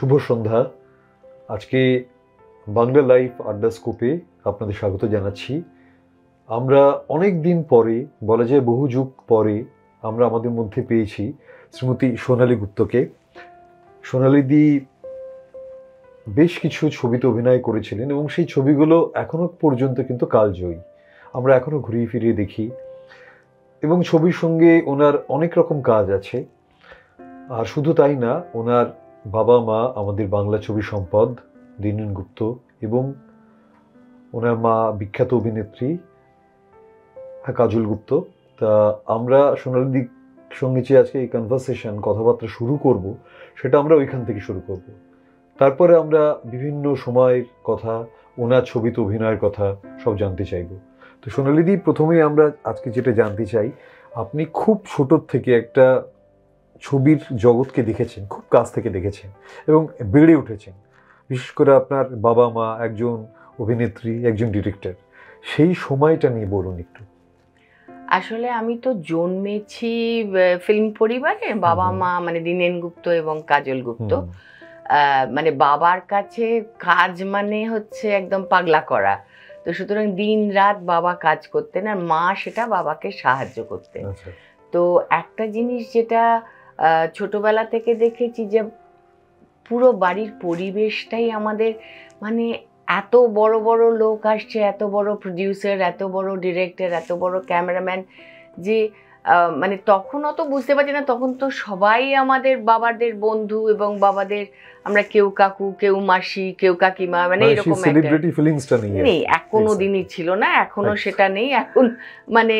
শুভ সন্ধ্যা। আজকে বাংলা লাইভ আড্ডা স্কোপে আপনাদের স্বাগত জানাচ্ছি। আমরা অনেক দিন পরে, বলা যায় বহু যুগ পরে, আমরা আমাদের মধ্যে পেয়েছি শ্রীমতী সোনালী গুপ্তকে। সোনালীদি বেশ কিছু ছবিতে অভিনয় করেছিলেন এবং সেই ছবিগুলো এখনো পর্যন্ত কিন্তু কালজয়ী। আমরা এখনো ঘুরিয়ে ফিরিয়ে দেখি এবং ছবির সঙ্গে ওনার অনেক রকম কাজ আছে। আর শুধু তাই না, ওনার বাবা মা আমাদের বাংলা ছবি সম্পদ দীনেন গুপ্ত এবং ওনার মা বিখ্যাত অভিনেত্রী কাজল গুপ্ত। তা আমরা সোনালীদির সঙ্গে যে আজকে এই কনভারসেশন, কথাবার্তা শুরু করব, সেটা আমরা ওইখান থেকে শুরু করব। তারপরে আমরা বিভিন্ন সময়ের কথা, ওনার ছবিতে অভিনয়ের কথা সব জানতে চাইব। তো সোনালীদি, প্রথমেই আমরা আজকে যেটা জানতে চাই, আপনি খুব ছোটোর থেকে একটা ছবির জগৎকে দেখেছেন, খুব কাছ থেকে দেখেছেন এবং বেড়ে উঠেছেন। বিশেষ করে আপনার বাবা মা একজন অভিনেত্রী, একজন ডিরেক্টর, সেই সময়টা নিয়ে বলুন একটু। আসলে আমি তো জন্মেছি ফিল্ম পরিবারে। বাবা মা মানে দীনেন গুপ্ত এবং কাজল গুপ্ত। মানে বাবার কাছে কাজ মানে হচ্ছে একদম পাগলা করা। তো সুতরাং দিন রাত বাবা কাজ করতেন আর মা সেটা বাবাকে সাহায্য করতেন। তো একটা জিনিস যেটা ছোটবেলা থেকে দেখেছি, যে পুরো বাড়ির পরিবেশটাই আমাদের, মানে এত বড় বড় লোক আসছে, এত বড় প্রডিউসার, এত বড় ডিরেক্টর, এত বড় ক্যামেরাম্যান, যে মানে তখন অত বুঝতে পারছি না। তখন তো সবাই আমাদের বাবাদের বন্ধু এবং বাবাদের আমরা কেউ কাকু, কেউ মাসি, কেউ কাকিমা, মানে এরকম সেলিব্রিটি ফিলিংসটা নেই। এখনো দিনই ছিল না, এখনো সেটা নেই। এখন মানে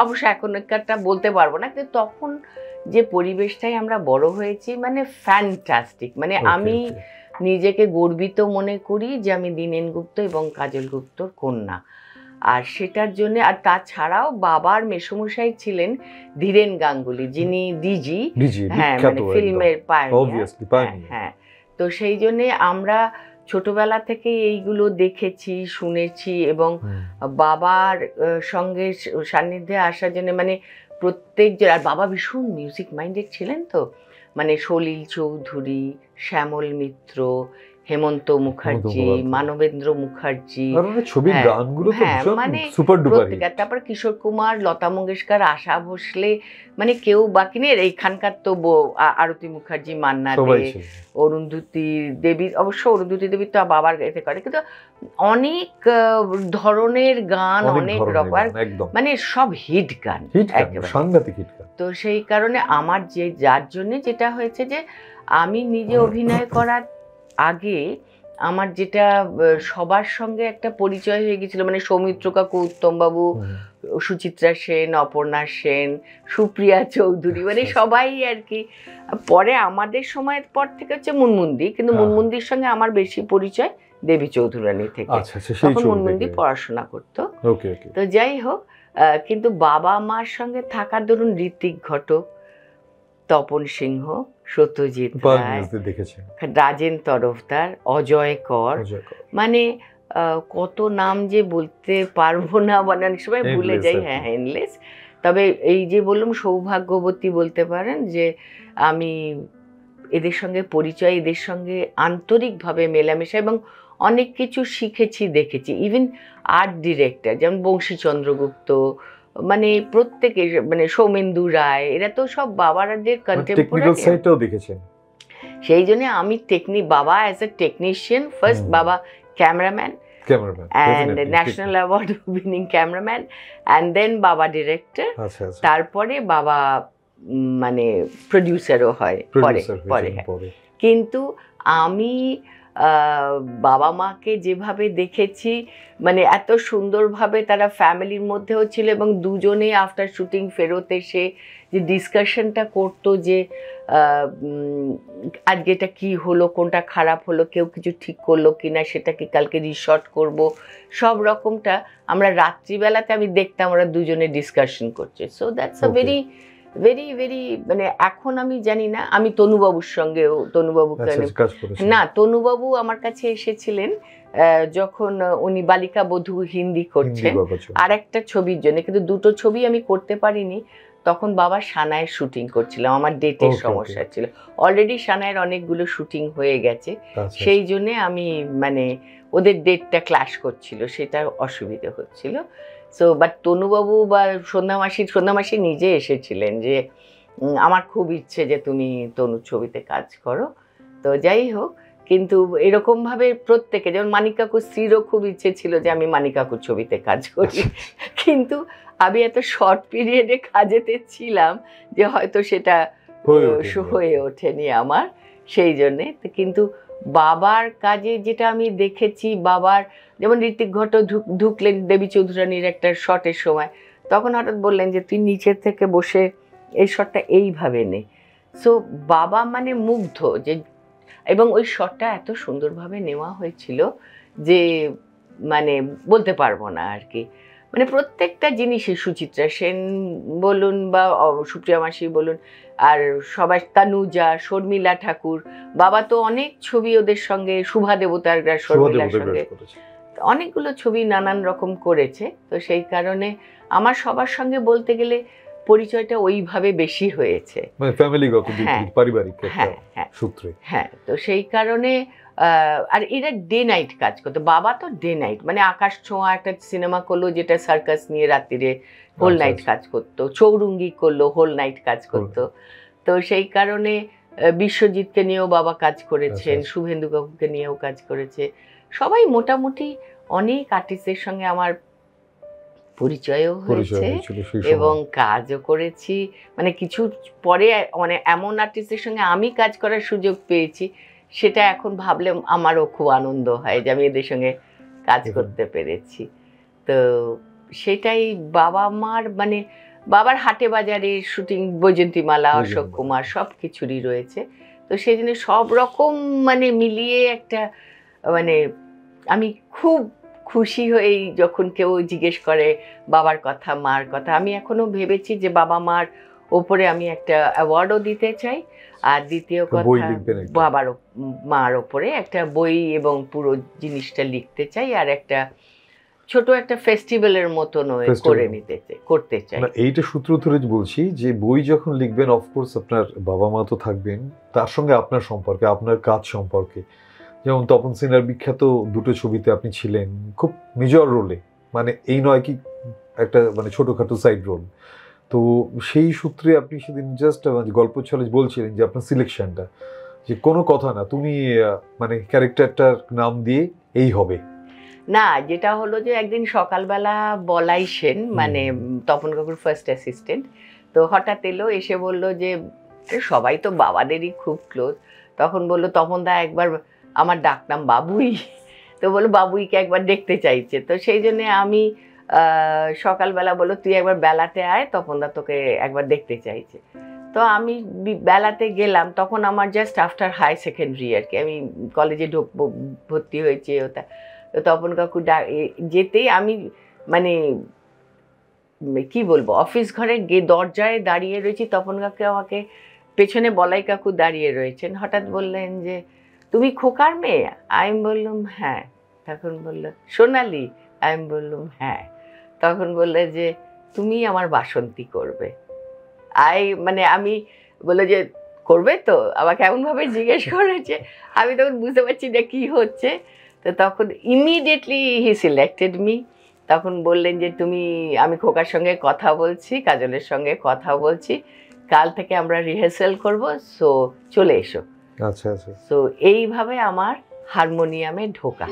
অবশ্য এখনকারটা বলতে পারবো না, কিন্তু তখন যে পরিবেশটাই আমরা বড় হয়েছি, মানে ফ্যান্টাস্টিক। মানে আমি নিজেকে গর্বিত মনে করি যে আমি দীনেন গুপ্ত এবং কাজল গুপ্তর কন্যা। আর সেটার জন্য, আর তাছাড়াও বাবার মেসোমশাই ছিলেন ধীরেন গাঙ্গুলি, যিনি ডিজি, হ্যাঁ, মানে ফিল্মের পায়োনিয়ার। হ্যাঁ, তো সেই জন্যে আমরা ছোটবেলা থেকে এইগুলো দেখেছি, শুনেছি এবং বাবার সঙ্গে সান্নিধ্যে আসার জন্য, মানে প্রত্যেকজন, আর বাবা ভীষণ মিউজিক মাইন্ডেড ছিলেন। তো মানে সলিল চৌধুরী, শ্যামল মিত্র, হেমন্ত মুখার্জি, মানবেন্দ্র মুখার্জি, মানে তারপর কিশোর কুমার, লতা মঙ্গেশকর, আশা ভোসলে, মানে কেউ বাকি নেই। এইখানকার তো আরতি মুখার্জি, মান্না দে, অরুন্ধতী দেবী, অবশ্য অরুন্ধতী দেবী তো বাবার এতে করে, কিন্তু অনেক ধরনের গান, অনেক রকম, মানে সব হিট গান, সাংঘাতিক হিট গান। তো সেই কারণে আমার যার জন্য যেটা হয়েছে, যে আমি নিজে অভিনয় করার আগে আমার যেটা সবার সঙ্গে একটা পরিচয় হয়ে গেছিল, মানে সৌমিত্র কাকু, উত্তমবাবু, সুচিত্রা সেন, অপর্ণা সেন, সুপ্রিয়া চৌধুরী, মানে সবাই আর কি। পরে আমাদের সময়ের পর থেকে হচ্ছে মুনমুন্দি, কিন্তু মুনমুন্দির সঙ্গে আমার বেশি পরিচয় দেবী চৌধুরানী থেকে। তখন মুনমুন্দি পড়াশোনা করতো। তো যাই হোক, কিন্তু বাবা মার সঙ্গে থাকার দরুন ঋত্বিক ঘটক, তপন সিংহ, সত্যজিৎ রায়, রাজেন তরফদার, অজয় কর, মানে কত নাম যে বলতে পারবো না, মানে অনেক সময় ভুলে যাই। হ্যাঁ, এন্ডলেস। তবে এই যে বললাম, সৌভাগ্যবতী বলতে পারেন যে আমি এদের সঙ্গে পরিচয়, এদের সঙ্গে আন্তরিকভাবে মেলামেশা এবং অনেক কিছু শিখেছি, দেখেছি। ইভেন আর্ট ডিরেক্টর যেমন বংশী চন্দ্রগুপ্ত, মানে প্রত্যেকে, মানে সৌমেন্দু রায়, এরা তো সব বাবাদের কন্টেম্পোরারি। সেই জন্য আমি বাবা অ্যাজ এ টেকনিশিয়ান ফার্স্ট, বাবা cameraman and national award winning cameraman, and then বাবা ডিরেক্টর, তারপরে বাবা মানে প্রডিউসারও হয় পরে। কিন্তু আমি বাবা মাকে যেভাবে দেখেছি, মানে এত সুন্দরভাবে তারা ফ্যামিলির মধ্যেও ছিল এবং দুজনে আফটার শুটিং ফেরত এসে যে ডিসকাশনটা করতো, যে আজকে এটা কী হলো, কোনটা খারাপ হলো, কেউ কিছু ঠিক করলো কি না, সেটা কি কালকে রিশর্ট করব, সব রকমটা আমরা রাত্রিবেলাতে আমি দেখতাম ওরা দুজনে ডিসকাশন করছে। So that's a very very very, মানে এখন আমি জানি না, আমি তনুবাবুর সঙ্গেও, তনুবাবু আমার কাছে এসেছিলেন যখন উনি বালিকা বধূ হিন্দি করছেন আর একটা ছবির জন্য, কিন্তু দুটো ছবি আমি করতে পারিনি। তখন বাবা সানাইয়ের শুটিং করছিলাম, আমার ডেটের Okay, সমস্যা ছিল। অলরেডি সানাইয়ের অনেকগুলো শুটিং হয়ে গেছে, আচ্ছা, সেই জন্যে আমি মানে ওদের ডেটটা ক্ল্যাশ করছিল, সেটা অসুবিধে হচ্ছিল। সো বাট তনুবাবু বা সন্ধ্যা মাসি নিজে এসেছিলেন যে আমার খুব ইচ্ছে যে তুমি তনুর ছবিতে কাজ করো। তো যাই হোক, কিন্তু এরকমভাবে প্রত্যেকে, যেমন মানিক কাকুর স্ত্রীরও খুব ইচ্ছে ছিল যে আমি মানিক কাকুর ছবিতে কাজ করি, কিন্তু আমি এত শর্ট পিরিয়ডে কাজেতে ছিলাম যে হয়তো সেটা হয়ে ওঠেনি আমার, সেই জন্যে। কিন্তু বাবার কাজে যেটা আমি দেখেছি, বাবার যেমন ঋত্বিক ঘটক ঢুকলেন দেবী চৌধুরানীর একটা শটের সময়, তখন হঠাৎ বললেন যে তুই নিচের থেকে বসে এই শটটা এইভাবে নে। সো বাবা মানে মুগ্ধ যে, এবং ওই শটটা এত সুন্দরভাবে নেওয়া হয়েছিল যে মানে বলতে পারবো না আর কি। মানে প্রত্যেকটা জিনিসে সুচিত্রা সেন বলুন বা সুপ্রিয়া মাসি বলুন, আর সবাই, তানুজা, শর্মিলা ঠাকুর, বাবা তো অনেক ছবি ওদের সঙ্গে, শুভা দেবতার শর্মিলার সঙ্গে অনেকগুলো ছবি নানান রকম করেছে। তো সেই কারণে আমার সবার সঙ্গে বলতে গেলে পরিচয়টা ওইভাবে বেশি হয়েছে, মানে ফ্যামিলিগত পারিবারিক সূত্রে। হ্যাঁ, তো সেই কারণে আর এরা ডে নাইট কাজ করতো, বাবা তো ডে নাইট, মানে আকাশ ছোঁয়া একটা সিনেমা করলো যেটা সার্কাস নিয়ে রাত্রিরে হোল নাইট কাজ করতো, চৌরঙ্গি করলো হোল নাইট কাজ করতো। তো সেই কারণে বিশ্বজিৎকে নিয়েও বাবা কাজ করেছেন, শুভেন্দু কাকুকে নিয়েও কাজ করেছে, সবাই মোটামুটি অনেক আর্টিস্টের সঙ্গে আমার পরিচয়ও হয়েছে এবং কাজও করেছি। মানে কিছু পরে মানে এমন আর্টিস্টের সঙ্গে আমি কাজ করার সুযোগ পেয়েছি, সেটা এখন ভাবলে আমারও খুব আনন্দ হয় যে আমি এদের সঙ্গে কাজ করতে পেরেছি। তো সেটাই বাবা মার, মানে বাবার হাটে বাজারে শুটিং, বৈজয়ন্তীমালা, অশোক কুমার সব কিছুরই রয়েছে। তো সেই জন্য সব রকম মানে মিলিয়ে একটা, মানে আমি খুব খুশি হই যখন কেউ জিজ্ঞেস করে বাবার কথা, মার কথা। আমি এখনো ভেবেছি যে বাবা মার ওপরে আমি একটা অ্যাওয়ার্ডও দিতে চাই, আর দ্বিতীয় কথা বাবার মার ওপরে একটা বই এবং পুরো জিনিসটা লিখতে চাই, আর একটা ছোট একটা ফেস্টিভ্যালের মতন করে করতে চাই। এইটা সূত্র ধরে বলছি যে বই যখন লিখবেন, অফকোর্স আপনার বাবা মা তো থাকবেন, তার সঙ্গে আপনার সম্পর্কে, আপনার কাজ সম্পর্কে। যেমন তপন সিনহার বিখ্যাত দুটো ছবিতে আপনি ছিলেন খুব মেজর রোলে, মানে এই নয় কি একটা মানে ছোটখাটো সাইড রোল। তো সেই সূত্রে আপনি সেদিন জাস্ট গল্প ছলে বলছিলেন যে আপনার সিলেকশনটা, যে কোনো কথা না, তুমি মানে ক্যারেক্টারটার নাম দিয়ে এই হবে না। যেটা হলো যে একদিন সকালবেলা বলাই সেন, মানে তপন কাকুর ফার্স্ট অ্যাসিস্ট্যান্ট, তো হঠাৎ এলো, এসে বললো যে সবাই তো বাবাদেরই খুব ক্লোজ, তখন বললো তপন দা একবার, আমার ডাকনাম বাবুই, তো বললো বাবুইকে একবার দেখতে চাইছে। তো সেই জন্যে আমি সকালবেলা বললো তুই একবার বেলাতে আয়, তপন দা তোকে একবার দেখতে চাইছে। তো আমি বেলাতে গেলাম, তখন আমার জাস্ট আফটার হাই সেকেন্ডারি আর কি, আমি কলেজে ভর্তি হয়েছি ওটা। তো তপন কাকু যেতেই আমি মানে কি বলবো, অফিস ঘরে দরজায় দাঁড়িয়ে রয়েছি, তপন কাকু আমাকে পেছনে বলাই কাকু দাঁড়িয়ে রয়েছেন, হঠাৎ বললেন যে তুমি খোকার মেয়ে? আমি বললাম হ্যাঁ। তখন বললো সোনালি? আমি বললাম হ্যাঁ। তখন বললে যে তুমি আমার বাসন্তী করবে। মানে আমি বললো যে করবে তো, আমাকে এমনভাবে জিজ্ঞেস করেছে, আমি তখন বুঝতে পারছি যে কি হচ্ছে। তো তখন ইমিডিয়েটলি হি সিলেক্টেড মি। তখন বললেন যে তুমি, আমি খোকার সঙ্গে কথা বলছি, কাজলের সঙ্গে কথা বলছি, কাল থেকে আমরা রিহার্সাল করব, সো চলে এসো। আচ্ছা আচ্ছা। সো এইভাবে আমার হারমোনিয়ামে ঢোকা।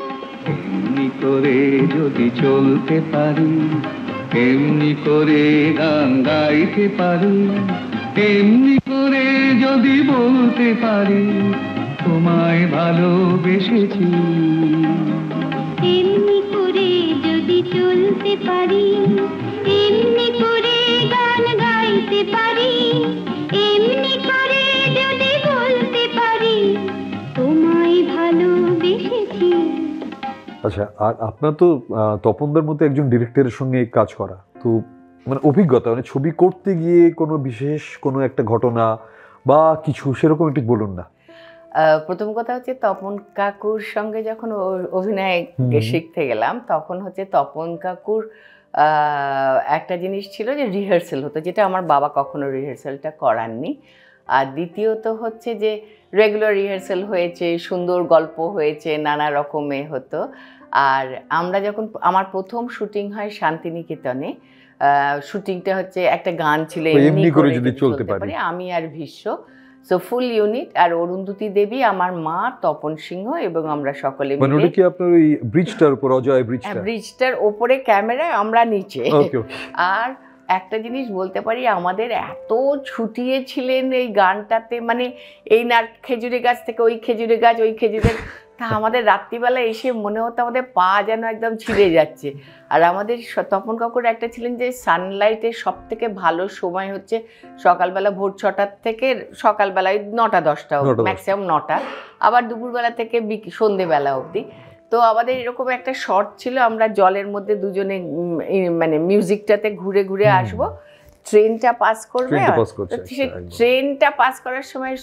এমনি করে যদি চলতে পারি, এমনি করে গান গাইতে পারি, এমনি করে যদি বলতে পারি তোমায় ভালোবেসেছি, এমনি করে যদি চলতে পারি, এমনি করে গান গাইতে পারি, এমনি করে যদি বলতে পারি তোমায় ভালোবেসেছি। আচ্ছা, আর আপনার তো তপনদার মতো একজন ডিরেক্টরের সঙ্গে কাজ করা, তো মানে অভিজ্ঞতা, মানে ছবি করতে গিয়ে কোনো বিশেষ কোনো একটা ঘটনা বা কিছু সেরকম একটু বলুন না। প্রথম কথা হচ্ছে তপন কাকুর সঙ্গে যখন অভিনয় শিখতে গেলাম, তখন হচ্ছে তপন কাকুর একটা জিনিস ছিল যে রিহার্সেল হতো, যেটা আমার বাবা কখনো রিহার্সেলটা করাননি। আর দ্বিতীয়ত হচ্ছে যে রেগুলার রিহার্সেল হয়েছে, সুন্দর গল্প হয়েছে, নানা রকমে হতো। আর আমরা যখন, আমার প্রথম শুটিং হয় শান্তিনিকেতনে, শুটিংটা হচ্ছে একটা গান ছিল এমনি করে যদি চলতে পারে, আমি আর ভীষ্ম, সো ফুল ইউনিট, আর অরুন্ধতী দেবী, আমার মা, তপন সিংহ এবং আমরা সকলে মানে ওটা কি আপনার ওই ব্রিজটার উপর, অজয় ব্রিজটার ওপরে ক্যামেরা, আমরা নিচে। আর একটা জিনিস বলতে পারি, আমাদের এত ছুটিয়েছিলেন এই গানটাতে, মানে এই না খেজুরি গাছ থেকে ওই খেজুরি গাছ, ওই খেজুরের, তা আমাদের রাত্রিবেলা এসে মনে হতো আমাদের পা যেন একদম ছিঁড়ে যাচ্ছে। আর আমাদের তপন কাকুর একটা ছিলেন যে সানলাইটের সব থেকে ভালো সময় হচ্ছে সকালবেলা ভোর 6টার থেকে সকালবেলায় 9টা 10টা, ম্যাক্সিমাম 9টা, আবার দুপুরবেলা থেকে সন্ধেবেলা অবধি। তো আমাদের এরকম একটা শর্ট ছিল, আমরা জলের মধ্যে দুজনে মানে মিউজিকটাতে ঘুরে ঘুরে আসবো, ট্রেনটা পাস করবে, সেই ট্রেনটা পাস করার সময়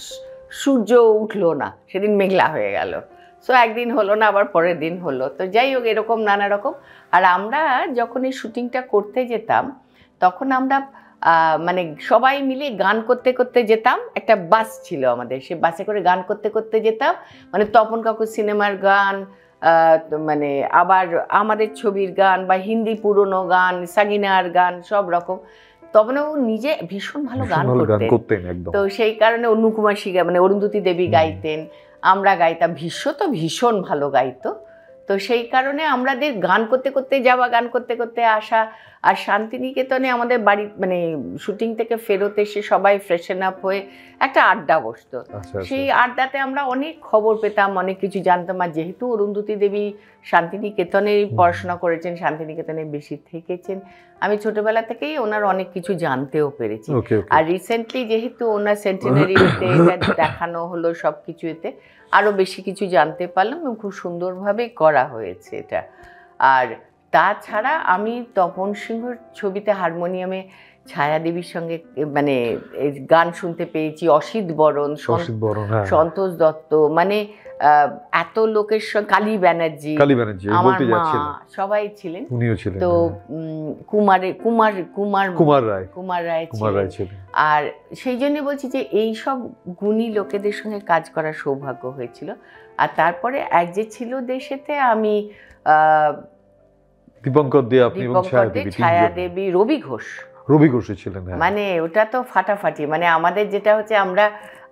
সূর্য উঠলো না, সেদিন মেঘলা হয়ে গেল, সো একদিন হলো না, আবার পরের দিন হলো। তো যাই হোক, এরকম নানা রকম। আর আমরা যখন এই শুটিংটা করতে যেতাম, তখন আমরা মানে সবাই মিলে গান করতে করতে যেতাম। একটা বাস ছিল আমাদের, সে বাসে করে গান করতে করতে যেতাম, মানে তপন কাকুর সিনেমার গান, মানে আবার আমাদের ছবির গান বা হিন্দি পুরনো গান, সাগিনার গান, সব রকম। তখন ও নিজে ভীষণ ভালো গান করতেন, তো সেই কারণে অনুকুমাসী, মানে অরুন্ধতী দেবী গাইতেন, আমরা গাইতাম, ভীষ্ম তো ভীষণ ভালো গাইতো। তো সেই কারণে আমাদের গান করতে করতে যাওয়া, গান করতে করতে আসা। আর শান্তিনিকেতনে আমাদের বাড়ি, মানে শুটিং থেকে ফেরত এসে সবাই ফ্রেশন আপ হয়ে একটা আড্ডা বসতো। সেই আড্ডাতে আমরা অনেক খবর পেতাম, অনেক কিছু জানতাম। আর যেহেতু অরুন্ধতী দেবী শান্তিনিকেতনে পড়াশোনা করেছেন, শান্তিনিকেতনে বেশি থেকেছেন, আমি ছোটবেলা থেকেই ওনার অনেক কিছু জানতেও পেরেছি। আর রিসেন্টলি যেহেতু ওনার সেন্টিনারিতে দেখানো হলো, সব কিছু এতে আরও বেশি কিছু জানতে পারলাম এবং খুব সুন্দরভাবে করা হয়েছে এটা। আর তাছাড়া আমি তপন সিংহর ছবিতে হারমোনিয়ামে ছায়াদেবীর সঙ্গে মানে গান শুনতে পেয়েছি, অসিত বরণ, সন্তোষ দত্ত, মানে এত লোকের সঙ্গে, কালী ব্যানার্জি, আমার মা, সবাই ছিলেন। তো কুমার রায় ছিলেন। আর সেই জন্য বলছি যে এই সব গুণী লোকেদের সঙ্গে কাজ করার সৌভাগ্য হয়েছিল। আর তারপরে এক যে ছিল দেশেতে, আমি দীপঙ্কর দে, আপনি এবং ছায়াদেবী, রবি ঘোষ ছিলেন। মানে ওটা তো ফাটাফাটি। মানে আমাদের যেটা হচ্ছে, আমরা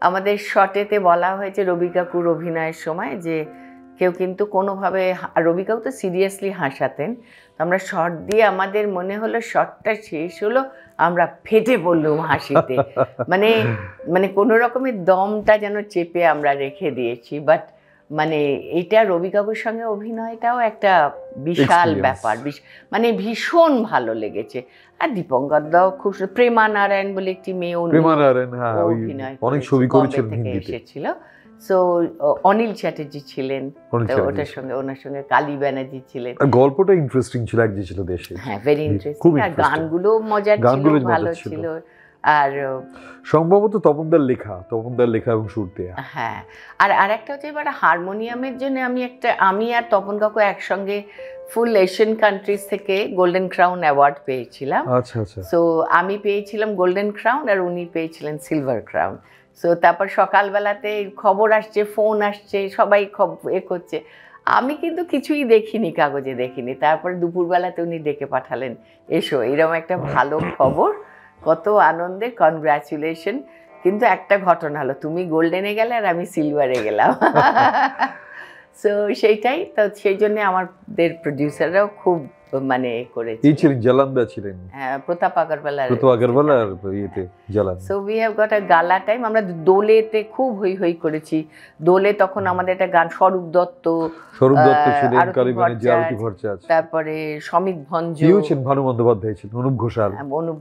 আমাদের শটেতে বলা হয়েছে রবি কাকুর অভিনয়ের সময় যে কেউ কিন্তু কোনোভাবে, রবি কাকু তো সিরিয়াসলি হাসাতেন, আমরা শট দিয়ে আমাদের মনে হলো শটটা শেষ হলো, আমরা ফেটে পড়লাম হাসিতে। মানে মানে কোনো রকমের দমটা যেন চেপে আমরা রেখে দিয়েছি। বাট মানে এটা রবি কাকুর সঙ্গে অভিনয়টাও একটা বিশাল ব্যাপার, মানে ভীষণ ভালো লেগেছে। আর দীপঙ্কর দাও খুব, প্রেমা নারায়ণ বলে একটি মেয়ে অভিনয় অনেক ছবি করেছিলেন, এসেছিল। সো অনিল চ্যাটার্জি ছিলেন, ওটার সঙ্গে, ওনার সঙ্গে কালী ব্যানার্জি ছিলেন। গল্পটা ইন্টারেস্টিং ছিল, এক যে ছিল দেশে, হ্যাঁ ভেরি ইন্টারেস্টিং। আর গানগুলো মজার ছিল, ভালো ছিল। আর সম্ভবত তপনদার লেখা এবং সুর দেয়া। হ্যাঁ, আর আরেকটা হচ্ছে, এবার হারমোনিয়ামের জন্য আমি আর তপন কাকু একসঙ্গে ফুল এশিয়ান কান্ট্রিজ থেকে গোল্ডেন ক্রাউন অ্যাওয়ার্ড পেয়েছিলাম। আচ্ছা আচ্ছা। সো আমি পেয়েছিলাম গোল্ডেন ক্রাউন আর উনি পেয়েছিলেন সিলভার ক্রাউন। সো তারপর সকালবেলাতে খবর আসছে, ফোন আসছে, সবাই করছে, আমি কিন্তু কিছুই দেখিনি, কাগজে দেখিনি। তারপরে দুপুরবেলাতে উনি ডেকে পাঠালেন, এসো, এরকম একটা ভালো খবর, কত আনন্দে, কনগ্রাচুলেশন। কিন্তু একটা ঘটনা হলো, তুমি গোল্ডেনে গেলে আর আমি সিলভারে গেলাম। সো সেইটাই তো, সেই জন্য আমাদের প্রডিউসাররাও খুব মানে করেছে। এই ছিলেন জালানদা ছিলেন, হ্যাঁ, প্রতাপ আগরওয়াল আর ইয়েতে Jalan. So we have got a গালা টাইম। আমরা দোলেতে খুব হই হই করেছি। দোলে তখন আমাদের একটা গান, স্বরূপ দত্ত ছিলেন, কালী ব্যানার্জি, আরতি ভট্টাচার্য, তারপরে সমিত ভঞ্জ ছিলেন, ভানু বন্দ্যোপাধ্যায় ছিলেন, অনুপ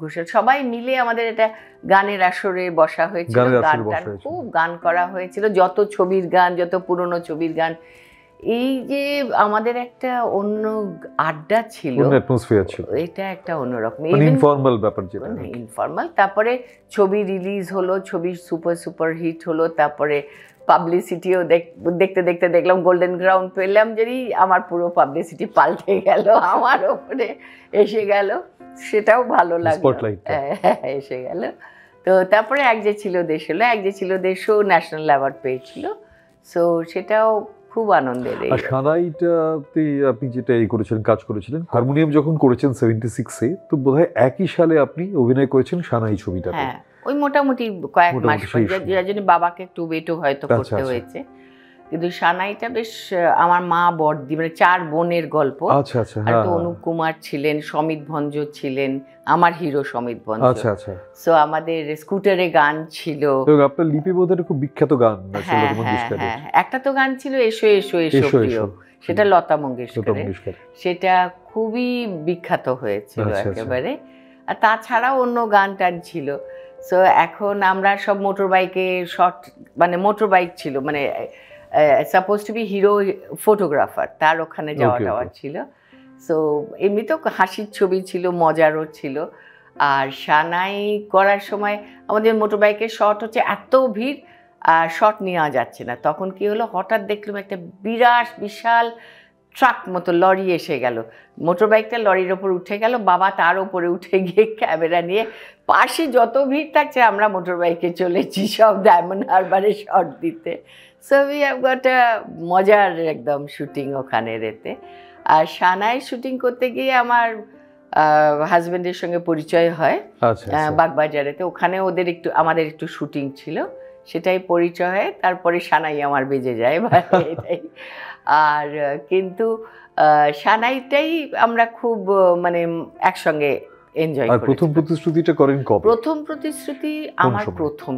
ঘোষাল, সবাই মিলে আমাদের একটা গানের আসরে বসা হয়েছিল। গানটা খুব গান করা হয়েছিল, যত ছবির গান, যত পুরনো ছবির গান। এই যে আমাদের একটা অন্য আড্ডা ছিল, এটা একটা অন্যরকম ইনফর্মাল ব্যাপার, যেটা ইনফর্মাল। তারপরে ছবি রিলিজ হলো, ছবি সুপার হিট হলো, তারপরে পাবলিসিটিও দেখতে দেখতে দেখলাম গোল্ডেন গ্রাউন্ড পেলাম, যদি আমার পুরো পাবলিসিটি পাল্টে গেল, আমার ওপরে এসে গেল, সেটাও ভালো লাগলো। এসে গেল। তো তারপরে এক যে ছিল দেশ হলো, এক যে ছিল দেশও ন্যাশনাল অ্যাওয়ার্ড পেয়েছিল। সো সেটাও খুব আনন্দের। আর সানাইটাতে আপনি যেটা করেছিলেন, কাজ করেছিলেন, হারমোনিয়াম যখন করেছেন 76-এ, তো বোধহয় একই সালে আপনি অভিনয় করেছেন সানাই ছবিটাতে। হ্যাঁ, ওই মোটামুটি কয়েক মাস পরে, যার জন্য বাবাকে একটু ওয়েটও হয়তো করতে হয়েছে। কিন্তু সানাইটা বেশ, আমার মা বড়দি, মানে 4 বোনের গল্প। আচ্ছা আচ্ছা। আর তো অনুপ কুমার ছিলেন, সমিত ভঞ্জ ছিলেন, আমার হিরো সমিত ভঞ্জ। আচ্ছা আচ্ছা। সো আমাদের স্কুটারে গান ছিল। তো আপনার লিপিবোধের খুব বিখ্যাত গান আছে লতা মঙ্গেশকরের। একটা তো গান ছিল এসো এসো এসো প্রিয়, সেটা লতা মঙ্গেশকরের। সেটা খুবই বিখ্যাত হয়েছিল একেবারে। আর তাছাড়াও অন্য গান টান ছিল। সো এখন আমরা সব মোটর বাইকে শর্ট, মানে মোটর বাইক ছিল, মানে suppose to be hero photographer, তার ওখানে যাওয়া টাওয়া ছিল। সো এমনি তো হাসির ছবি ছিল, মজারও ছিল। আর সানাই করার সময় আমাদের মোটর বাইকের শট হচ্ছে, এত ভিড় আর শট নেওয়া যাচ্ছে না। তখন কি হলো, হঠাৎ দেখলাম একটা বিশাল ট্রাক মতো লরি এসে গেল, মোটর বাইকটা লরির ওপর উঠে গেল, বাবা তার ওপরে উঠে গিয়ে ক্যামেরা নিয়ে, পাশে যত ভিড় থাকছে আমরা মোটর বাইকে চলেছি সব ডায়মন্ড হারবারে শট দিতে। So we have got a মজার একদম শুটিং ওখানে রেতে। আর সানাই শুটিং করতে গিয়ে আমার হাজব্যান্ডের সঙ্গে পরিচয় হয় বাগবাজারেতে। ওখানে আমাদের একটু শুটিং ছিল, সেটাই পরিচয় হয়। তারপরে সানাই আমার বেজে যায় এটাই। আর কিন্তু সানাইটাই আমরা খুব মানে একসঙ্গে এনজয় করি। প্রথম প্রতিশ্রুতিটা করেন কবে? প্রথম প্রতিশ্রুতি আমার প্রথম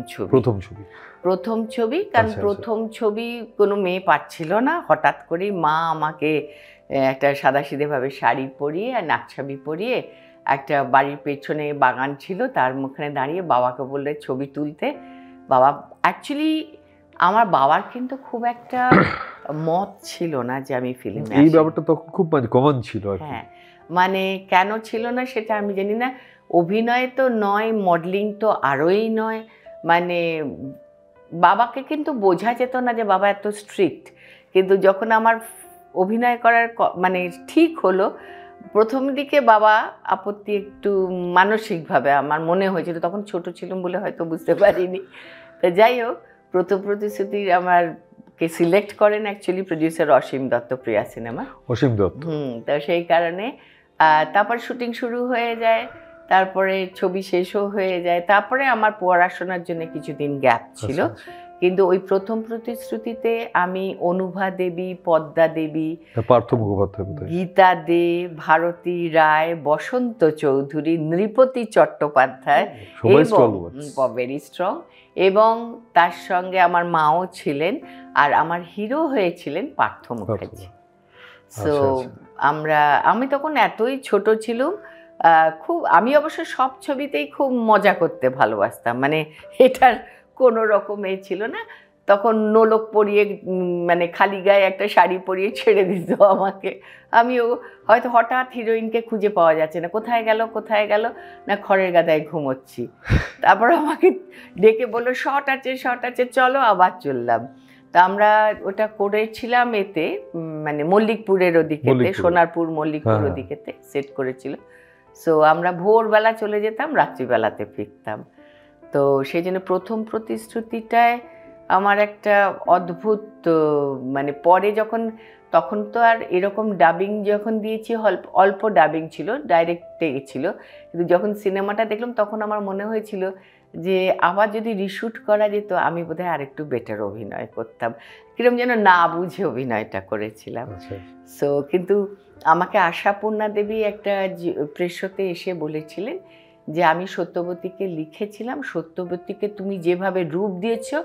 ছবি। কারণ প্রথম ছবি কোনো মেয়ে পাচ্ছিল না, হঠাৎ করেই মা আমাকে একটা সাদাসিধেভাবে শাড়ি পরিয়ে আর নাকছাবি পরিয়ে একটা বাড়ির পেছনে বাগান ছিল, তার মুখে দাঁড়িয়ে বাবাকে বললে ছবি তুলতে। বাবা অ্যাকচুয়ালি, আমার বাবার কিন্তু খুব একটা মত ছিল না যে আমি ফিল্মে, এই ব্যাপারটা তখন খুব কমন ছিল। হ্যাঁ, মানে কেন ছিল না সেটা আমি জানি না। অভিনয় তো নয়, মডেলিং তো আরোই নয়। মানে বাবাকে কিন্তু বোঝা যেত না যে বাবা এত স্ট্রিক্ট। কিন্তু যখন আমার অভিনয় করার মানে ঠিক হলো, প্রথম দিকে বাবা আপত্তি একটু মানসিকভাবে আমার মনে হয়েছিল, তখন ছোট ছিলাম বলে হয়তো বুঝতে পারিনি। তো যাই হোক, প্রথম প্রতিশ্রুতির আমারকে সিলেক্ট করেন অ্যাকচুয়ালি প্রডিউসার অসীম দত্ত, প্রিয়া সিনেমা, অসীম দত্ত। তো সেই কারণে তারপর শুটিং শুরু হয়ে যায়, তারপরে ছবি শেষও হয়ে যায়। তারপরে আমার পড়াশোনার জন্য কিছুদিন গ্যাপ ছিল। কিন্তু ওই প্রথম প্রতিশ্রুতিতে আমি অনুভা দেবী, পদ্মা দেবী, পার্থ মুখোপাধ্যায়, গীতা দে, ভারতী রায়, বসন্ত চৌধুরী, নৃপতি চট্টোপাধ্যায়, ভেরি স্ট্রং, এবং তার সঙ্গে আমার মাও ছিলেন, আর আমার হিরো হয়েছিলেন পার্থ মুখার্জি। সো আমি তখন এতই ছোট ছিলাম, আমি অবশ্য সব ছবিতেই খুব মজা করতে ভালোবাসতাম, মানে এটার কোনো রকম ছিল না। তখন নোলক পরিয়ে, মানে খালি গায়ে একটা শাড়ি পরিয়ে ছেড়ে দিত আমাকে। আমিও হয়তো হঠাৎ হিরোইনকে খুঁজে পাওয়া যাচ্ছে না, কোথায় গেল না, খড়ের গাদায় ঘুমোচ্ছি। তারপর আমাকে ডেকে বললো শট আছে চলো, আবার চললাম। তা আমরা ওটা করেছিলাম এতে, মানে মল্লিকপুরের ওদিকেতে, সোনারপুর মল্লিকপুর ওদিকেতে সেট করেছিল। সো আমরা ভোরবেলা চলে যেতাম, রাত্রিবেলাতে ফিরতাম। তো সেই জন্য প্রথম প্রতিশ্রুতিটায় আমার একটা অদ্ভুত, মানে পরে তখন তো আর এরকম ডাবিং যখন দিয়েছি, অল্প ডাবিং ছিল, ডাইরেক্টে ছিল। কিন্তু যখন সিনেমাটা দেখলাম তখন আমার মনে হয়েছিল যে আবার যদি রিশুট করা যেত, আমি বোধহয় আরেকটু বেটার অভিনয় করতাম। কিরকম যেন না বুঝে অভিনয়টা করেছিলাম। সো কিন্তু আমাকে আশাপূর্ণা দেবী একটা প্রেসতে এসে বলেছিলেন যে আমি সত্যবতীকে লিখেছিলাম, সত্যবতীকে তুমি যেভাবে রূপ দিয়েছো,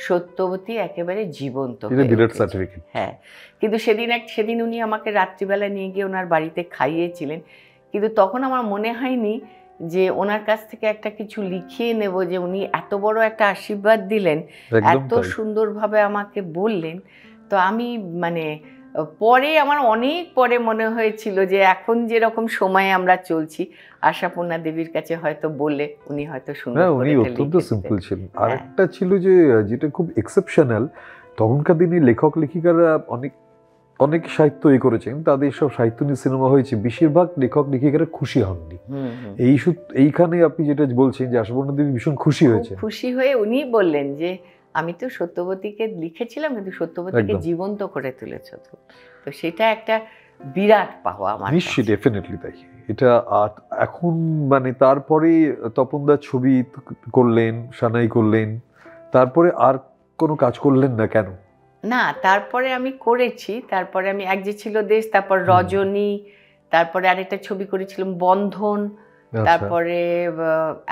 সত্যবতী একেবারে জীবন্ত। হ্যাঁ, কিন্তু সেদিন উনি আমাকে রাত্রিবেলা নিয়ে গিয়ে ওনার বাড়িতে খাইয়েছিলেন। কিন্তু তখন আমার মনে হয়নি যে ওনার কাছ থেকে একটা কিছু লিখিয়ে নেব, যে উনি এত বড় একটা আশীর্বাদ দিলেন, এত সুন্দরভাবে আমাকে বললেন। তো আমি মানে পরে, আমার অনেক পরে মনে হয়েছিল যে এখন যেরকম সময়ে আমরা চলছি, আশাপূর্ণা দেবীর কাছে হয়তো বললে উনি হয়তো সুন্দর করে লিখে দিতেন। উনি অত্যন্ত সিম্পল ছিলেন। আরেকটা ছিল যে যেটা খুব এক্সেপশনাল, তখনকার দিনে লেখক লেখিকারা অনেক সাহিত্য করেছেন, তাদের সব সাহিত্য নিয়ে সিনেমা হয়েছে, বেশিরভাগ লেখক লেখিকারা খুশি হননি। এইখানে আপনি যেটা বলছেন যে আশাপূর্ণা দেবী ভীষণ খুশি হয়েছে, খুশি হয়ে উনি বললেন যে আমি তো সত্যবতীকে লিখেছিলাম কিন্তু সত্যবতীকে জীবন্ত করে তুলেছ। তো সেটা একটা বিরাট পাওয়া আমার। নিশ্চয়ই, ডেফিনেটলি তাই। এটা এখন মানে তারপরে তপনদার ছবি করলেন, সানাই করলেন, তারপরে আর কোনো কাজ করলেন না কেন? না, তারপরে আমি করেছি। তারপরে আমি এক যে ছিল দেশ, তারপর রজনী, তারপরে আরেকটা ছবি করেছিলাম বন্ধন, তারপরে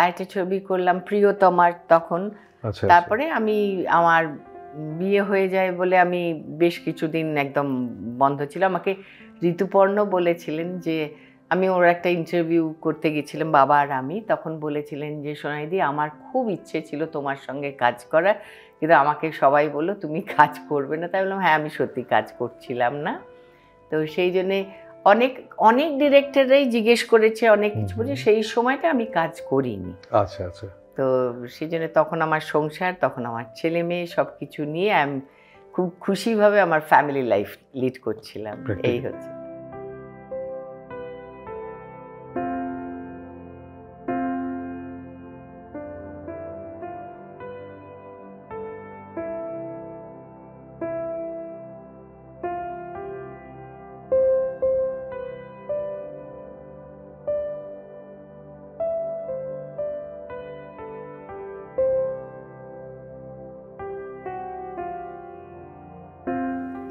আরেকটা ছবি করলাম প্রিয়তমার তখন। তারপরে আমি আমার বিয়ে হয়ে যায় বলে আমি বেশ কিছুদিন একদম বন্ধ ছিল। আমাকে ঋতুপর্ণ বলেছিলেন যে আমি ওর একটা ইন্টারভিউ করতে গেছিলাম বাবা আর আমি, তখন বলেছিলেন যে সোনাইদি আমার খুব ইচ্ছে ছিল তোমার সঙ্গে কাজ করার, কিন্তু আমাকে সবাই বললো তুমি কাজ করবে না। তাই বললাম হ্যাঁ আমি সত্যি কাজ করছিলাম না। তো সেই জন্যে অনেক ডিরেক্টররাই জিজ্ঞেস করেছে, অনেক কিছু বলেছে, সেই সময়টা আমি কাজ করিনি। আচ্ছা আচ্ছা। তো সেই জন্য তখন আমার সংসার, তখন আমার ছেলে মেয়ে সব কিছু নিয়ে আমি খুব খুশিভাবে আমার ফ্যামিলি লাইফ লিড করছিলাম। এই হচ্ছে।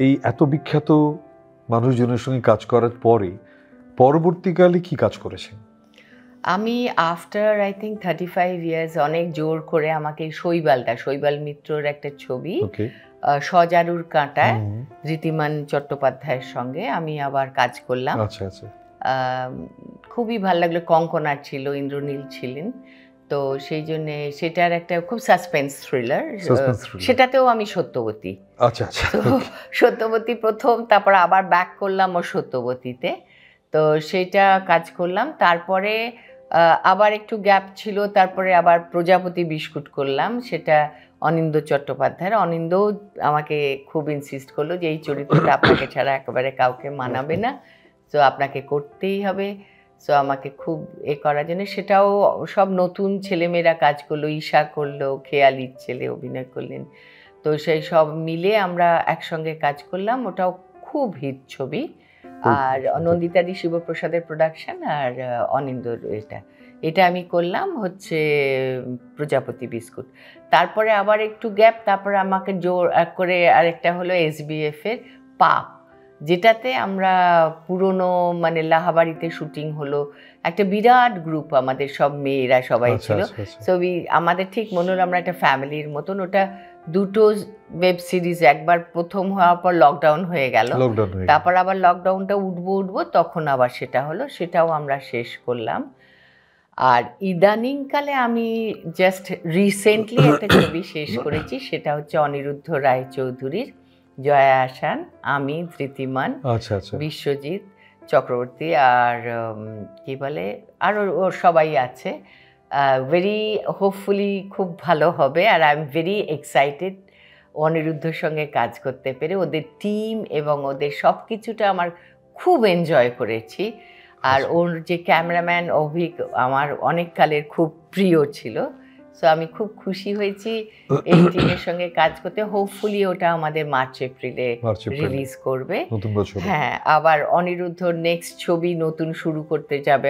এই এত বিখ্যাত মানুষজনের সঙ্গে কাজ করার পরে পরবর্তীকালে কি কাজ করেছেন? আমি আফটার আই থিঙ্ক 35 ইয়ার্স অনেক জোর করে আমাকে শৈবাল মিত্রর একটা ছবি সজারুর কাঁটায় ঋতিমান চট্টোপাধ্যায়ের সঙ্গে আমি আবার কাজ করলাম। আচ্ছা আচ্ছা। খুবই ভালো লাগলো। কঙ্কনার ছিল, ইন্দ্রনীল ছিলেন। তো সেই জন্যে সেটার একটা খুব সাসপেন্স থ্রিলার, সেটাতেও আমি সত্যবতী। আচ্ছা আচ্ছা। তো সত্যবতী প্রথম, তারপর আবার ব্যাক করলাম ও সত্যবতীতে। তো সেটা কাজ করলাম। তারপরে আবার একটু গ্যাপ ছিল, তারপরে আবার প্রজাপতি বিস্কুট করলাম, সেটা অনিন্দ্য চট্টোপাধ্যায়ের। অনিন্দ্য আমাকে খুব ইনসিস্ট করলো যে এই চরিত্রটা আপনাকে ছাড়া একেবারে কাউকে মানাবে না, তো আপনাকে করতেই হবে। সো আমাকে খুব করার জন্য, সেটাও সব নতুন ছেলেমেয়েরা কাজ করলো, ঈশা করলো, খেয়ালির ছেলে অভিনয় করলেন। তো সেই সব মিলে আমরা একসঙ্গে কাজ করলাম, ওটাও খুব হিট ছবি। আর নন্দিতাদি শিবপ্রসাদের প্রোডাকশন, আর অনিন্দর এটা আমি করলাম হচ্ছে প্রজাপতি বিস্কুট। তারপরে আবার একটু গ্যাপ, তারপরে আমাকে জোর করে আরেকটা হলো SBF এর পাপ, যেটাতে আমরা পুরনো মানে লাহাবাড়িতে শুটিং হলো, একটা বিরাট গ্রুপ আমাদের সব মেয়েরা সবাই ছিল। ছবি আমাদের ঠিক মনে হলো আমরা একটা ফ্যামিলির মতন। ওটা দুটো ওয়েব সিরিজ, একবার প্রথম হওয়ার পর লকডাউন হয়ে গেল, তারপর আবার লকডাউনটা উঠবো তখন আবার সেটা হলো, সেটাও আমরা শেষ করলাম। আর ইদানিংকালে আমি জাস্ট রিসেন্টলি একটা ছবি শেষ করেছি, সেটা হচ্ছে অনিরুদ্ধ রায়চৌধুরীর, জয়া আসান, আমি, ধৃতিমান, বিশ্বজিৎ চক্রবর্তী, আর কি বলে আরও ওর সবাই আছে। ভেরি হোপফুলি খুব ভালো হবে। আর আই এম ভেরি এক্সাইটেড অনিরুদ্ধর সঙ্গে কাজ করতে পেরে। ওদের টিম এবং ওদের সব কিছুটা আমার খুব এনজয় করেছি। আর ওর যে ক্যামেরাম্যান অভিক আমার অনেক কালের খুব প্রিয় ছিল। সো আমি খুব খুশি হয়েছি এই টিমের সঙ্গে কাজ করতে। হোপফুলি ওটা আমাদের মার্চ এপ্রিলে রিলিজ করবে। হ্যাঁ, আবার অনিরুদ্ধ নেক্সট ছবি নতুন শুরু করতে যাবে,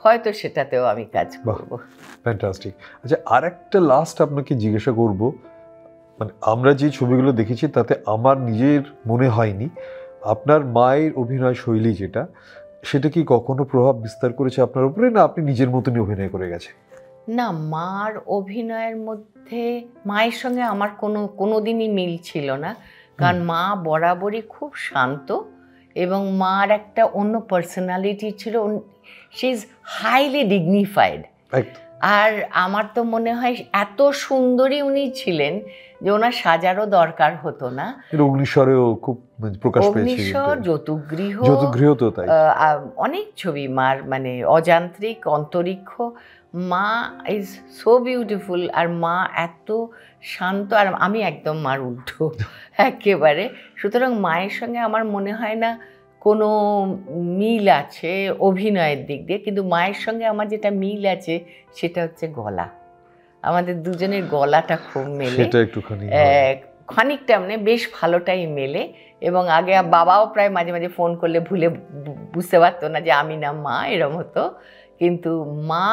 হয়তো সেটাতেও আমি কাজ করব। ফ্যান্টাস্টিক। আচ্ছা, আর একটা লাস্ট আপনাকে জিজ্ঞাসা করব, মানে আমরা যে ছবিগুলো দেখেছি তাতে আমার নিজের মনে হয়নি আপনার মায়ের অভিনয় শৈলী যেটা, সেটা কি কখনো প্রভাব বিস্তার করেছে আপনার উপরে, না আপনি নিজের মতনই অভিনয় করে গেছেন? না, মার অভিনয়ের মধ্যে মায়ের সঙ্গে আমার কোনোদিনই মিল ছিল না, কারণ মা বরাবরই খুব শান্ত এবং মার একটা অন্য পার্সোনালিটি ছিল। She is highly dignified. আর আমার তো মনে হয় এত সুন্দরী উনি ছিলেন যে ওনার সাজারও দরকার হতো না। অগ্নিস্বরেও খুব প্রকাশ পেয়েছে। অগ্নিস্বর, যতুগৃহ তো তাই। অনেক ছবি মার, মানে অযান্ত্রিক, অন্তরিক্ষ, মা ইজ সো বিউটিফুল, আর মা এত শান্ত, আর আমি একদম মার উল্টো একেবারে। সুতরাং মায়ের সঙ্গে আমার মনে হয় না কোনো মিল আছে অভিনয়ের দিক দিয়ে, কিন্তু মায়ের সঙ্গে আমার যেটা মিল আছে সেটা হচ্ছে গলা। আমাদের দুজনের গলাটা খুব মেলে, সেটা একটুখানি খানিকটা মানে বেশ ভালোটাই মেলে। এবং আগে বাবাও প্রায় মাঝে মাঝে ফোন করলে ভুলে বুঝতে পারতো না যে আমি না মা, এরম হতো। কিন্তু মা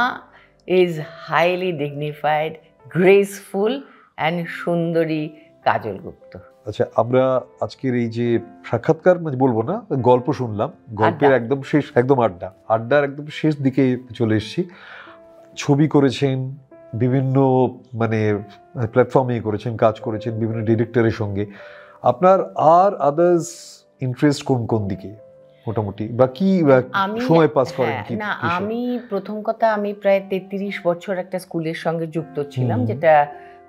is highly dignified, graceful and সুন্দরী কাজল গুপ্ত। আচ্ছা, আমরা আজকের এই যে সাক্ষাৎকার মানে বলবো না, গল্প শুনলাম, গল্পের একদম শেষ, একদম আড্ডার একদম শেষ দিকে চলে এসেছি। ছবি করেছেন, বিভিন্ন মানে প্ল্যাটফর্মে করেছেন, কাজ করেছেন বিভিন্ন ডিরেক্টরের সঙ্গে। আপনার আর আদার্স ইন্টারেস্ট কোন কোন দিকে মোটামুটি, বা কি সময় পাস করেন? না, আমি প্রথম কথা আমি প্রায় 33 বছর একটা স্কুলের সঙ্গে যুক্ত ছিলাম, যেটা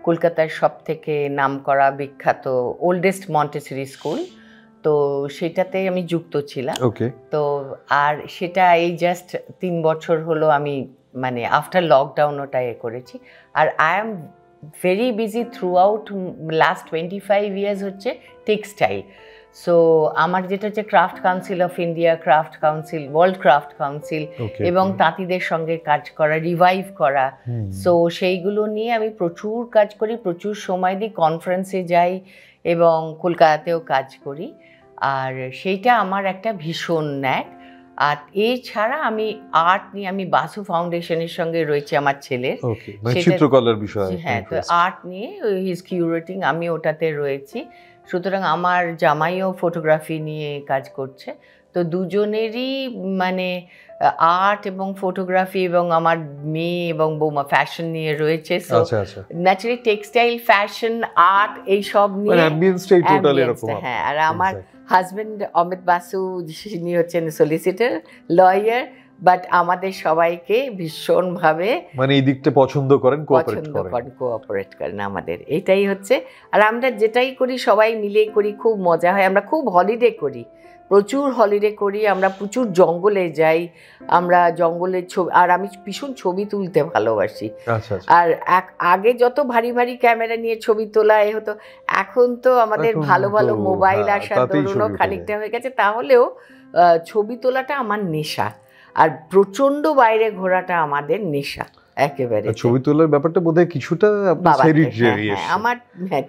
কলকাতার সব থেকে নামকরা বিখ্যাত ওল্ডেস্ট মন্টেসরি স্কুল। তো সেটাতে আমি যুক্ত ছিলাম। ওকে। তো আর সেটা এই জাস্ট 3 বছর হলো আমি মানে আফটার লকডাউন ওটা করেছি। আর I am very busy throughout last 25 years হচ্ছে টেক্সটাইল। সো আমার যেটা হচ্ছে craft council of India, craft council, world craft council এবং তাঁতিদের সঙ্গে কাজ করা, রিভাইভ করা। সো সেইগুলো নিয়ে আমি প্রচুর কাজ করি, প্রচুর সময় দিই, কনফারেন্সে যাই এবং কলকাতাতেও কাজ করি। আর সেইটা আমার একটা ভীষণ ন্যাক। আর এছাড়া আমি আর্ট নিয়ে, আমি বাসু ফাউন্ডেশনের সঙ্গে রয়েছে আমার ছেলের, চিত্রকলার বিষয়। হ্যাঁ, তো আর্ট নিয়ে হিজ কিউরেটিং, আমি ওটাতে রয়েছি। সুতরাং আমার জামাইও ফটোগ্রাফি নিয়ে কাজ করছে। তো দুজনেরই মানে আর্ট এবং ফটোগ্রাফি, এবং আমার মেয়ে এবং বৌমা ফ্যাশন নিয়ে রয়েছে। So naturally textile, fashion, art এইসব নিয়ে, হ্যাঁ। আর আমার হাজবেন্ড অমিত বাসু, যিনি হচ্ছেন সলিসিটার, লয়ার, বাট আমাদের সবাইকে ভীষণভাবে মানে এই দিকটা পছন্দ করেন, কোঅপারেট করেন আমাদের, এটাই হচ্ছে। আর আমরা যেটাই করি সবাই মিলে করি, খুব মজা হয়। আমরা খুব হলিডে করি, প্রচুর হলিডে করি, আমরা প্রচুর জঙ্গলে যাই, আমরা জঙ্গলের ছবি, আর আমি ভীষণ ছবি তুলতে ভালোবাসি। আর আগে যত ভারী ভারী ক্যামেরা নিয়ে ছবি তোলা হতো, এখন তো আমাদের ভালো ভালো মোবাইল আসার দরুনও খানিকটা হয়ে গেছে, তাহলেও ছবি তোলাটা আমার নেশা। আর প্রচন্ড বাইরে ঘোরাটা আমাদের নেশা একেবারে। ছবি তোলার ব্যাপারটা বোধহয় কিছুটা আমার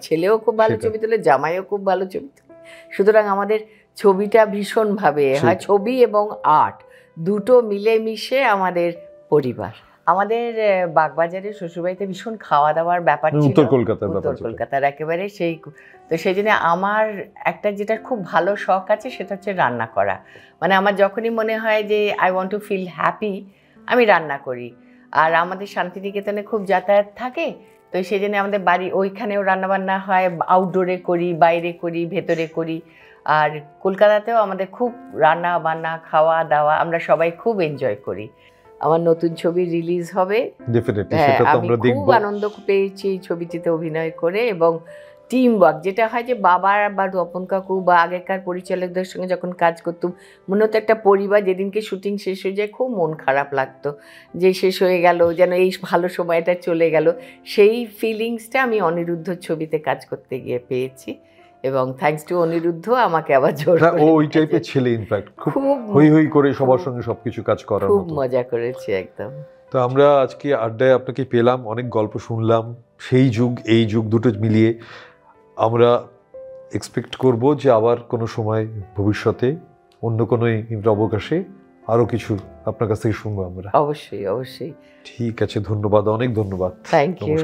ছেলেও খুব ভালো ছবি তোলে, জামাইও খুব ভালো ছবি তোলে। সুতরাং আমাদের ছবিটা ভীষণভাবে হয়, ছবি এবং আর্ট দুটো মিলেমিশে আমাদের পরিবার। আমাদের বাগবাজারের শ্বশুরবাড়িতে ভীষণ খাওয়া দাওয়ার ব্যাপার ছিল, উত্তর কলকাতার একেবারে। সেই জন্য আমার একটা যেটা খুব ভালো শখ আছে সেটা হচ্ছে রান্না করা। মানে আমার যখনই মনে হয় যে I want to feel happy, আমি রান্না করি। আর আমাদের শান্তিনিকেতনে খুব যাতায়াত থাকে, তো সেই জন্য আমাদের বাড়ি ওইখানেও রান্নাবান্না হয়, আউটডোরে করি, বাইরে করি, ভেতরে করি। আর কলকাতাতেও আমাদের খুব রান্না বান্না, খাওয়া দাওয়া আমরা সবাই খুব এনজয় করি। আমার নতুন ছবি রিলিজ হবে, আমি খুব আনন্দ পেয়েছি এই ছবিটিতে অভিনয় করে। এবং টিম ওয়ার্ক যেটা হয়, যে বাবা বা রপন কাকু বা আগেকার পরিচালকদের সঙ্গে যখন কাজ করতাম, মনে হতো একটা পরিবার। যেদিনকে শুটিং শেষ হয়ে যায় খুব মন খারাপ লাগতো যে শেষ হয়ে গেল, যেন এই ভালো সময়টা চলে গেল। সেই ফিলিংসটা আমি অনিরুদ্ধ ছবিতে কাজ করতে গিয়ে পেয়েছি। এবং থ্যাঙ্কস টু অনিরুদ্ধ আমাকে আবার জোর করে, ওই টাইপের ছেলে, ইনফ্যাক্ট খুব হই হই করে সবার সঙ্গে সবকিছু কাজ করার খুব মজা করেছি একদম। তো আমরা আজকে আড্ডায় আপনাকে পেলাম, অনেক গল্প শুনলাম, সেই যুগ এই যুগ দুটো মিলিয়ে। আমরা এক্সপেক্ট করব যে আবার কোনো সময় ভবিষ্যতে অন্য কোনো অবকাশে আরো কিছু আপনার কাছ থেকে শুনবো আমরা। অবশ্যই অবশ্যই। ঠিক আছে, ধন্যবাদ, অনেক ধন্যবাদ। Thank you.